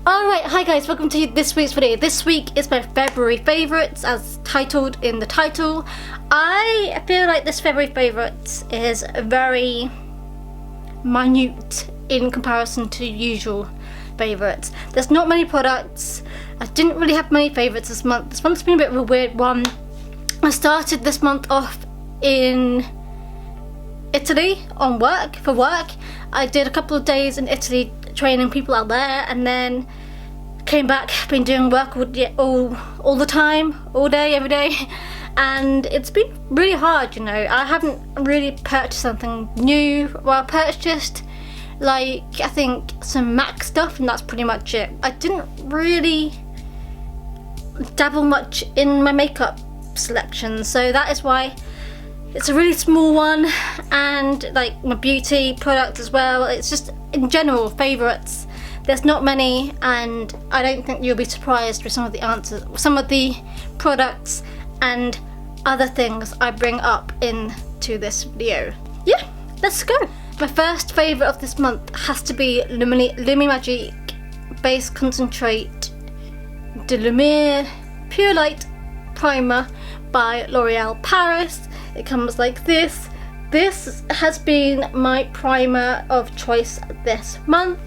Alright, hi guys, welcome to this week's video. This week is my February favourites, as titled in the title. I feel like this February favourites is very minute in comparison to usual favourites. There's not many products. I didn't really have many favourites this month. This month's been a bit of a weird one. I started this month off in Italy for work. I did a couple of days in Italy training people out there, and then came back, been doing work all the time, all day, every day, and it's been really hard, you know. I haven't really purchased something new. Well, I purchased like, I think, some MAC stuff, and that's pretty much it. I didn't really dabble much in my makeup selection, so that is why it's a really small one. And like my beauty products as well, it's just in general favourites. There's not many, and I don't think you'll be surprised with some of the answers, some of the products and other things I bring up into this video. Yeah, let's go. My first favourite of this month has to be Lumi Magic Base Concentrate de Lumiere Pure Light Primer by L'Oreal Paris. It comes like this. This has been my primer of choice this month.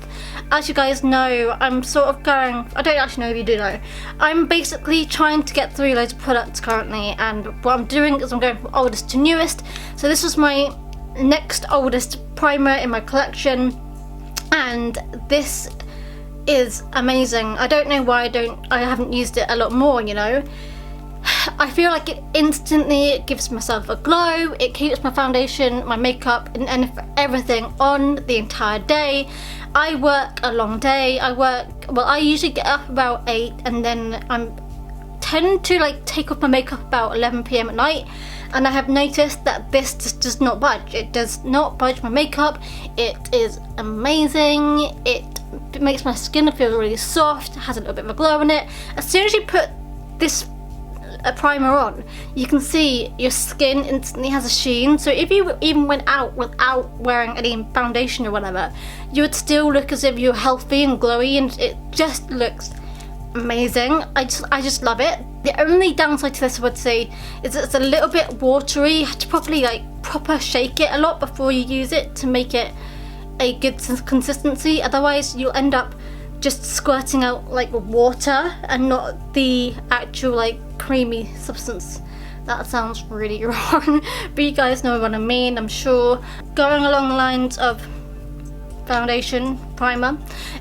As you guys know, I'm sort of going, I don't actually know if you do know, I'm basically trying to get through loads of products currently, and what I'm doing is I'm going from oldest to newest. So this was my next oldest primer in my collection, and this is amazing. I don't know why I haven't used it a lot more, you know. I feel like it instantly gives myself a glow. It keeps my foundation, my makeup and everything on the entire day. I work a long day. I usually get up about 8, and then I tend to like take off my makeup about 11 PM at night, and I have noticed that this just does not budge. It does not budge my makeup. It is amazing. It makes my skin feel really soft, has a little bit of a glow in it. As soon as you put this primer on, you can see your skin instantly has a sheen. So if you even went out without wearing any foundation or whatever, you would still look as if you're healthy and glowy, and it just looks amazing. I just love it. The only downside to this, I would say, is it's a little bit watery. You have to probably proper shake it a lot before you use it to make it a good consistency. Otherwise you'll end up just squirting out like water and not the actual like creamy substance. That sounds really wrong, but you guys know what I mean, I'm sure. Going along the lines of foundation primer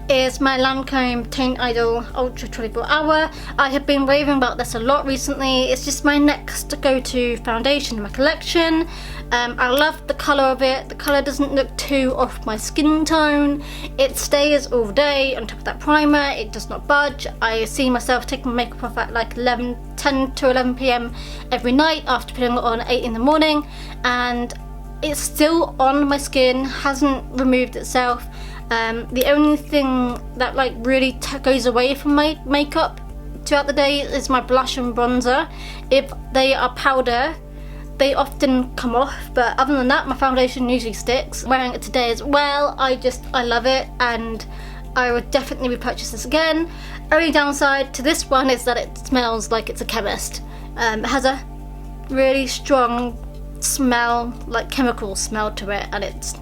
is my Lancome Taint Idol Ultra 24 Hour. I have been raving about this a lot recently. It's just my next go-to foundation in my collection. I love the colour of it. The colour doesn't look too off my skin tone. It stays all day on top of that primer. It does not budge. I see myself taking my makeup off at like 10 to 11 PM every night after putting it on at 8 in the morning, and it's still on my skin, hasn't removed itself. The only thing that like really goes away from my makeup throughout the day is my blush and bronzer. If they are powder, they often come off, but other than that, my foundation usually sticks. Wearing it today as well, I love it, and I would definitely repurchase this again. Only downside to this one is that it smells like it's a chemist. It has a really strong smell, like chemical smell to it, and it's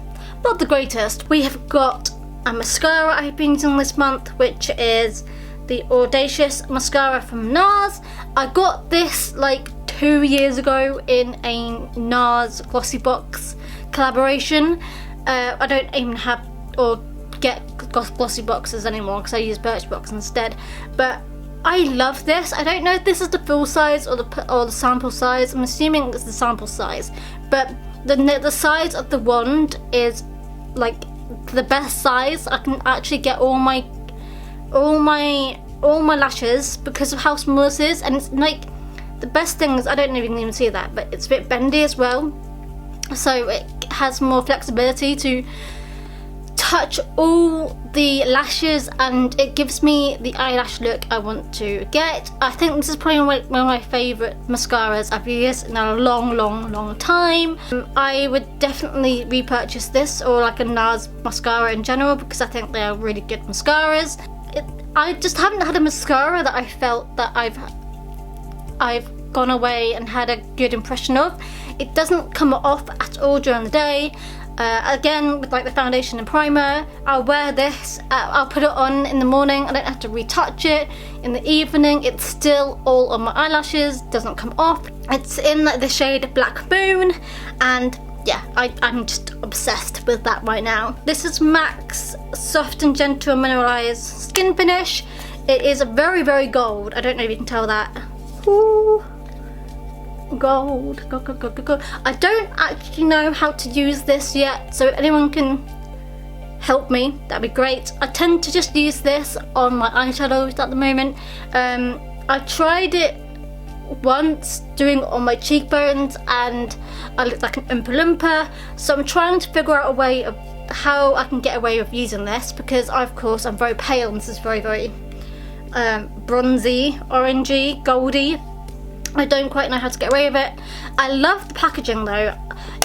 not the greatest. We have got a mascara I've been using this month, which is the Audacious mascara from NARS. I got this like 2 years ago in a NARS Glossy Box collaboration. I don't even have or get Glossy Boxes anymore because I use Birchbox instead, but I love this. I don't know if this is the full size or the sample size. I'm assuming it's the sample size, but the size of the wand is like the best size. I can actually get all my lashes because of how small this is, and it's like the best thing is I don't know if you can even see that, but it's a bit bendy as well, so it has more flexibility to touch all the lashes, and it gives me the eyelash look I want to get. I think this is probably one of my favourite mascaras I've used in a long time. I would definitely repurchase this, or like a NARS mascara in general, because I think they are really good mascaras. I just haven't had a mascara that I felt that I've gone away and had a good impression of. It doesn't come off at all during the day. Again, with like the foundation and primer, I'll wear this, I'll put it on in the morning, I don't have to retouch it. In the evening, it's still all on my eyelashes, doesn't come off. It's in the shade Black Moon, and yeah, I'm just obsessed with that right now. This is MAC's Soft and Gentle Mineralized Skin Finish. It is very, very gold. I don't know if you can tell that. Ooh. Gold. I don't actually know how to use this yet, so if anyone can help me, that'd be great. I tend to just use this on my eyeshadows at the moment. I tried it once doing it on my cheekbones and I looked like an Oompa Loompa, so I'm trying to figure out a way of how I can get away with using this, because of course I'm very pale and this is very, very bronzy, orangey, goldy. I don't quite know how to get away with it. I love the packaging though.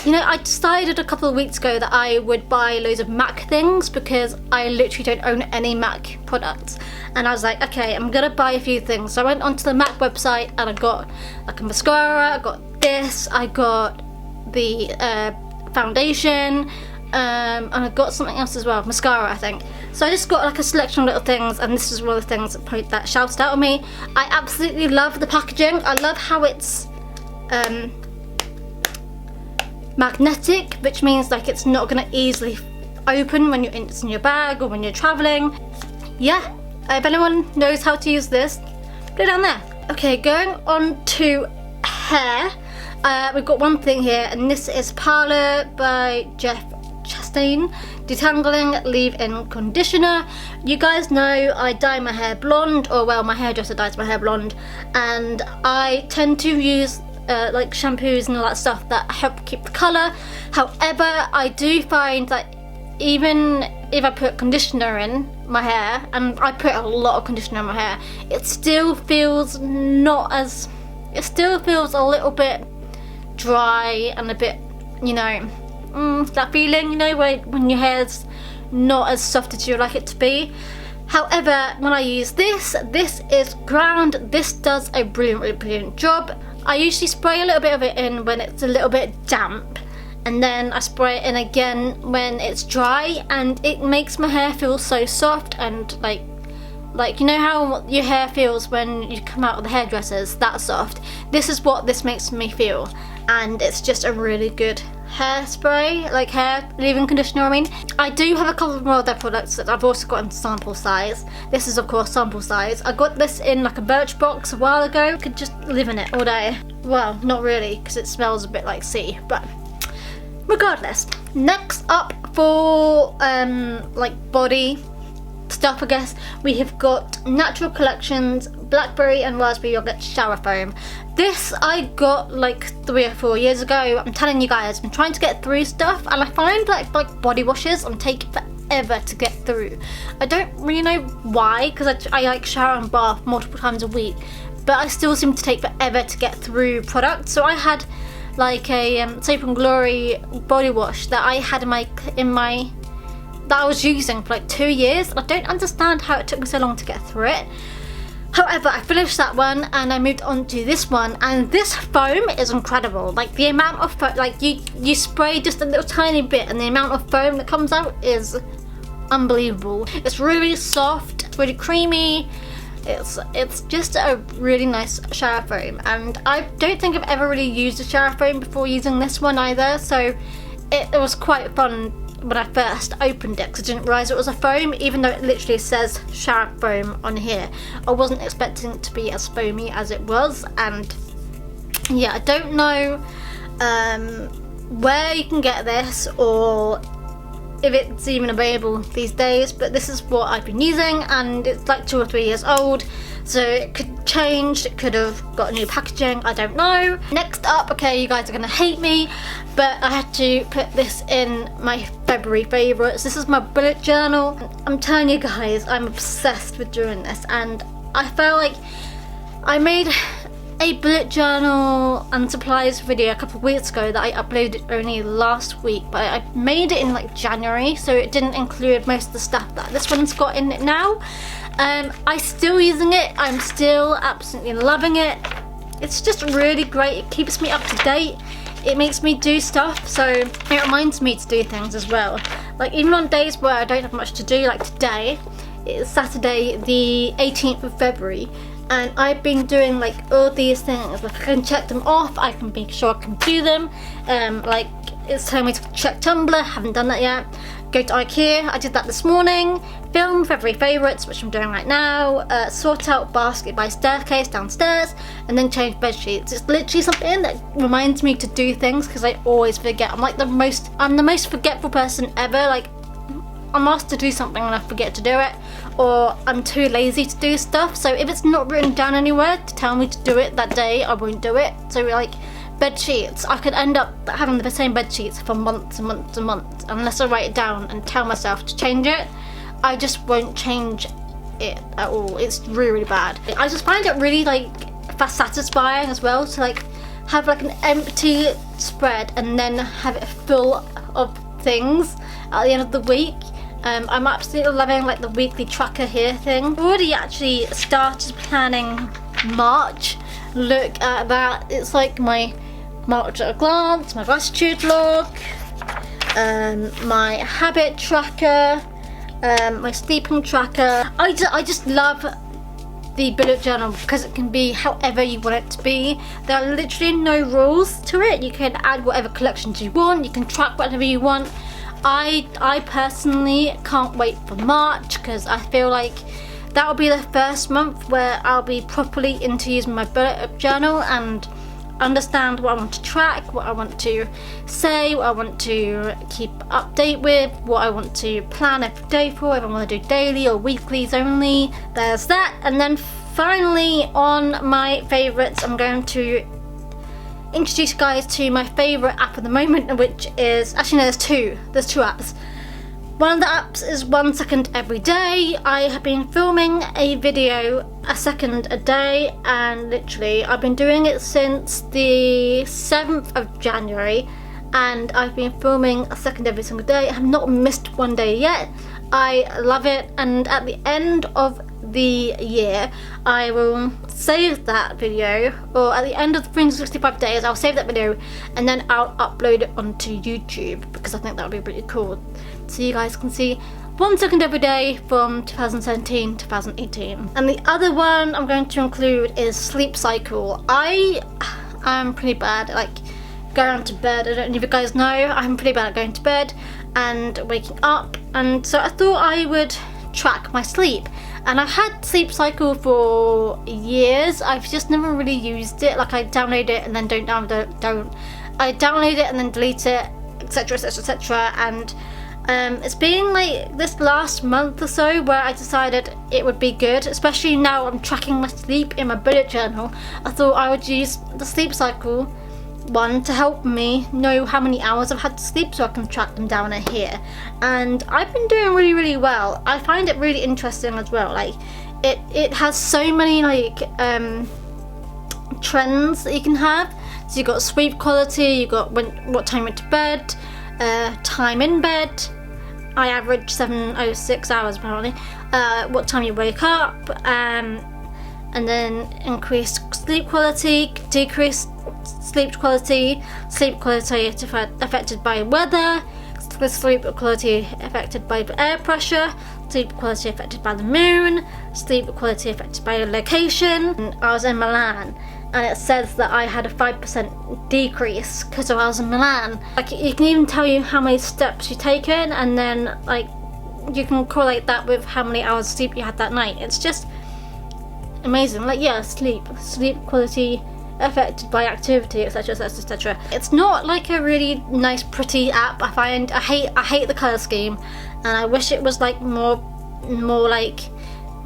You know, I decided a couple of weeks ago that I would buy loads of MAC things because I literally don't own any MAC products. And I was like, okay, I'm gonna buy a few things. So I went onto the MAC website and I got like a mascara, I got this, I got the foundation, and I got something else as well, mascara I think. So I just got like a selection of little things, and this is one of the things that shouted out at me. I absolutely love the packaging. I love how it's magnetic, which means like it's not going to easily open when it's in your bag or when you're traveling. Yeah, if anyone knows how to use this, put it down there. Okay, going on to hair. We've got one thing here, and this is Parlour by Jeff Chastain Detangling Leave-In Conditioner. You guys know I dye my hair blonde, or well, my hairdresser dyes my hair blonde, and I tend to use like shampoos and all that stuff that help keep the colour. However, I do find that even if I put conditioner in my hair, and I put a lot of conditioner in my hair, it still feels it still feels a little bit dry and a bit, you know, that feeling, you know, when your hair's not as soft as you like it to be. However, when I use this is grand. This does a brilliant job. I usually spray a little bit of it in when it's a little bit damp, and then I spray it in again when it's dry, and it makes my hair feel so soft and like you know how your hair feels when you come out of the hairdressers, that soft. This is what this makes me feel, and it's just a really good hairspray, like hair leave-in conditioner. I mean, I do have a couple more of their products that I've also got in sample size. This is of course sample size. I got this in like a Birch box a while ago. Could just live in it all day. Well, not really, because it smells a bit like sea, but regardless. Next up for like body stuff, I guess, we have got Natural Collections Blackberry and Raspberry Yogurt Shower Foam. This I got like 3 or 4 years ago. I'm telling you guys, I'm trying to get through stuff, and I find like body washes take forever to get through. I don't really know why, because I like shower and bath multiple times a week, but I still seem to take forever to get through products. So I had like a Soap and Glory body wash that I had that I was using for like 2 years, and I don't understand how it took me so long to get through it. However, I finished that one and I moved on to this one, and this foam is incredible. Like the amount of foam, like you spray just a little tiny bit and the amount of foam that comes out is unbelievable. It's really soft, it's really creamy. It's just a really nice shower foam, and I don't think I've ever really used a shower foam before using this one either, so it was quite fun when I first opened it, because I didn't realise it was a foam, even though it literally says shower foam on here. I wasn't expecting it to be as foamy as it was, and yeah, I don't know where you can get this or if it's even available these days, but this is what I've been using, and it's like 2 or 3 years old, so it could change, it could have got new packaging, I don't know. Next up, okay, you guys are gonna hate me, but I had to put this in my February favourites. This is my bullet journal. I'm telling you guys, I'm obsessed with doing this, and I felt like I made a bullet journal and supplies video a couple of weeks ago that I uploaded only last week, but I made it in like January, so it didn't include most of the stuff that this one's got in it now. I'm still using it. I'm still absolutely loving it. It's just really great. It keeps me up to date. It makes me do stuff, so it reminds me to do things as well. Like even on days where I don't have much to do, like today, it's Saturday the 18th of February, and I've been doing like all these things. Like I can check them off, I can make sure I can do them. Like it's telling me to check Tumblr, haven't done that yet. Go to IKEA, I did that this morning. Film Feb Favourites, which I'm doing right now. Sort out basket by staircase downstairs, and then change bed sheets. It's literally something that reminds me to do things because I always forget. I'm the most forgetful person ever. Like I'm asked to do something and I forget to do it, or I'm too lazy to do stuff. So if it's not written down anywhere to tell me to do it that day, I won't do it. So like bed sheets, I could end up having the same bed sheets for months and months and months unless I write it down and tell myself to change it. I just won't change it at all. It's really, really bad. I just find it really like satisfying as well to like have like an empty spread and then have it full of things at the end of the week. I'm absolutely loving like the weekly tracker here thing. I've already actually started planning March. Look at that. It's like my March at a glance, my gratitude log, my habit tracker, my sleeping tracker. I just love the bullet journal because it can be however you want it to be. There are literally no rules to it. You can add whatever collections you want, you can track whatever you want. I personally can't wait for March because I feel like that will be the first month where I'll be properly into using my bullet journal and understand what I want to track, what I want to say, what I want to keep update with, what I want to plan every day for, if I want to do daily or weeklies only. There's that. And then finally on my favourites, I'm going to introduce you guys to my favourite app at the moment, which is, actually no, there's two apps. One of the apps is 1 second every day. I have been filming a video a second a day, and literally I've been doing it since the 7th of January, and I've been filming a second every single day. I have not missed one day yet. I love it, and at the end of the year I will save that video, or at the end of the 365 days I'll save that video and then I'll upload it onto YouTube because I think that would be pretty cool, so you guys can see 1 second every day from 2017 2018. And the other one I'm going to include is sleep cycle. I am pretty bad at like going to bed. I don't know if you guys know, I'm pretty bad at going to bed and waking up, and so I thought I would track my sleep. And I've had sleep cycle for years. I've just never really used it. Like I download it and then don't. I download it and then delete it, etc, etc, etc. And it's been like this last month or so where I decided it would be good, especially now I'm tracking my sleep in my bullet journal. I thought I would use the sleep cycle one to help me know how many hours I've had to sleep so I can track them down here, and I've been doing really, really well. I find it really interesting as well. Like it has so many like trends that you can have. So you've got sleep quality, you've got what time you went to bed, time in bed. I average 706 hours apparently. What time you wake up, and then increased sleep quality, decreased sleep quality affected by weather, sleep quality affected by air pressure, sleep quality affected by the moon, sleep quality affected by location. And I was in Milan, and it says that I had a 5% decrease because I was in Milan. Like it can even tell you how many steps you've taken, and then like you can correlate that with how many hours sleep you had that night. It's just amazing. Like yeah, sleep quality affected by activity, etc, etc, etc. It's not like a really nice pretty app. I hate the colour scheme, and I wish it was like more like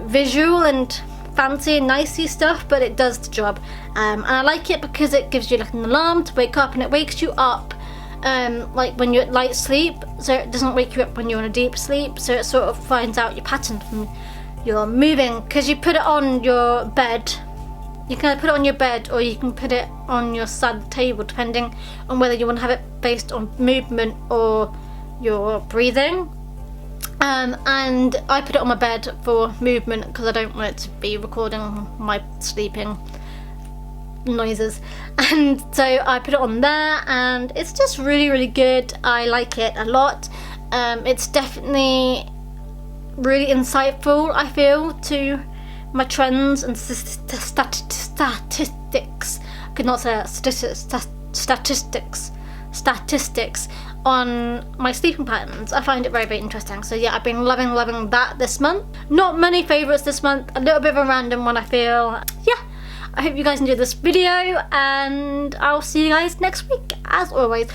visual and fancy and nicey stuff, but it does the job. And I like it because it gives you like an alarm to wake up, and it wakes you up like when you're at light sleep, so it doesn't wake you up when you're in a deep sleep. So it sort of finds out your pattern from your moving, because you put it on your bed. You can put it on your bed, or you can put it on your side table, depending on whether you want to have it based on movement or your breathing. And I put it on my bed for movement because I don't want it to be recording my sleeping noises, and so I put it on there, and it's just really good. I like it a lot. It's definitely really insightful, I feel, to my trends and statistics. I could not say statistics on my sleeping patterns. I find it very interesting. So yeah, I've been loving that this month. Not many favourites this month, a little bit of a random one, I feel. Yeah, I hope you guys enjoyed this video, and I'll see you guys next week as always.